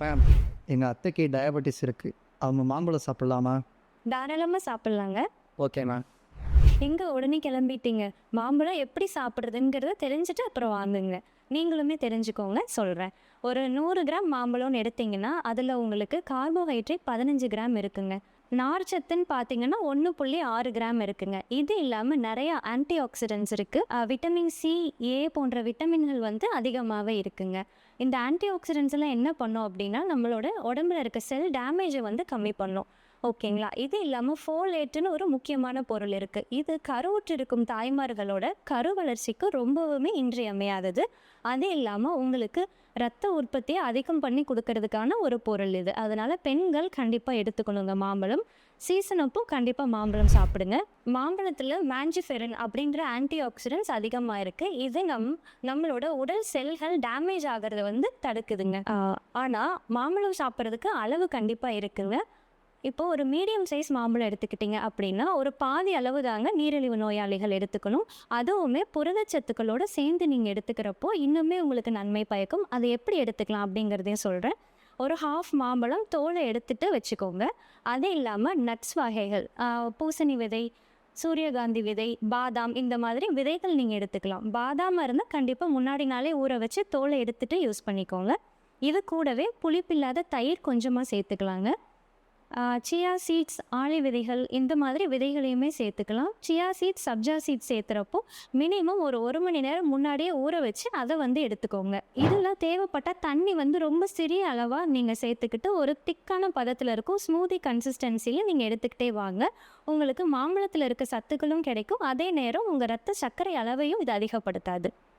Ma'am, எங்கள் அத்தைக்கு diabetes இருக்குது. அவங்க மாம்பழம் சாப்பிட்லாமா? தாராளமாக சாப்பிட்லாங்க. Okay ma'am. எங்கே உடனே கிளம்பிட்டீங்க? மாம்பழம் எப்படி சாப்பிட்றதுங்கிறத தெரிஞ்சுட்டு அப்புறம் வாங்குங்க. நீங்களுமே தெரிஞ்சுக்கோங்க, சொல்கிறேன். ஒரு 100 கிராம் மாம்பழம்னு எடுத்தீங்கன்னா அதில் உங்களுக்கு கார்போஹைட்ரேட் 15 கிராம் இருக்குங்க. நார்ச்சத்துன்னு பார்த்தீங்கன்னா 1.6 கிராம் இருக்குங்க. இது இல்லாமல் நிறையா ஆன்டி ஆக்சிடென்ட்ஸ் இருக்குது. விட்டமின் சி, ஏ போன்ற விட்டமின்கள் வந்து அதிகமாகவே இருக்குங்க. இந்த ஆன்டி ஆக்சிடென்ட்ஸ் எல்லாம் என்ன பண்ணும் அப்படின்னா நம்மளோட உடம்புல இருக்க செல் டேமேஜை வந்து கம்மி பண்ணும். ஓகேங்களா? இது இல்லாமல் ஃபோலேட்டுன்னு ஒரு முக்கியமான பொருள் இருக்குது. இது கருவுற்றிருக்கும் தாய்மார்களோட கரு வளர்ச்சிக்கு ரொம்பவுமே இன்றியமையாதது. அது இல்லாமல் உங்களுக்கு ரத்த உற்பத்தியை அதிகம் பண்ணி கொடுக்கறதுக்கான ஒரு பொருள் இது. அதனால் பெண்கள் கண்டிப்பாக எடுத்துக்கணுங்க மாம்பழம். சீசன் அப்போ கண்டிப்பாக மாம்பழம் சாப்பிடுங்க. மாம்பழத்தில் மேஞ்சிஃபெரின் அப்படின்ற ஆன்டி ஆக்சிடென்ட்ஸ் அதிகமாக இருக்குது. இது நம்மளோட உடல் செல்கள் டேமேஜ் ஆகிறத வந்து தடுக்குதுங்க. ஆனால் மாம்பழம் சாப்பிட்றதுக்கு அளவு கண்டிப்பாக இருக்குங்க. இப்போ ஒரு மீடியம் சைஸ் மாம்பழம் எடுத்துக்கிட்டிங்க அப்படின்னா ஒரு பாதி அளவு தாங்க நீரிழிவு நோயாளிகள் எடுத்துக்கணும். அதுவுமே புரதச்சத்துக்களோடு சேர்ந்து நீங்கள் எடுத்துக்கிறப்போ இன்னுமே உங்களுக்கு நன்மை பயக்கும். அதை எப்படி எடுத்துக்கலாம் அப்படிங்கிறதையும் சொல்கிறேன். ஒரு ஹாஃப் மாம்பழம் தோலை எடுத்துகிட்டு வச்சுக்கோங்க. அது இல்லாமல் நட்ஸ் வகைகள், பூசணி விதை, சூரியகாந்தி விதை, பாதாம், இந்த மாதிரி விதைகள் நீங்கள் எடுத்துக்கலாம். பாதாம் இருந்தால் கண்டிப்பாக முன்னாடி நாளே ஊற வச்சு தோலை எடுத்துகிட்டு யூஸ் பண்ணிக்கோங்க. இது கூடவே புளிப்பில்லாத தயிர் கொஞ்சமாக சேர்த்துக்கலாங்க. சியா சீட்ஸ், ஆளி விதைகள், இந்த மாதிரி விதைகளையுமே சேர்த்துக்கலாம். சியா சீட்ஸ், சப்ஜா சீட்ஸ் சேர்த்துறப்போ மினிமம் ஒரு 1 மணி நேரம் முன்னாடியே ஊற வச்சு அதை வந்து எடுத்துக்கோங்க. இதெல்லாம் தேவைப்பட்டால் தண்ணி வந்து ரொம்ப சிறிய அளவாக நீங்கள் சேர்த்துக்கிட்டு ஒரு திக்கான பதத்தில் இருக்கும் ஸ்மூதி கன்சிஸ்டன்சியில் நீங்கள் எடுத்துக்கிட்டே வாங்க. உங்களுக்கு மாம்பழத்தில் இருக்க சத்துக்களும் கிடைக்கும். அதே நேரம் உங்கள் ரத்த சர்க்கரை அளவையும் இது அதிகப்படுத்தாது.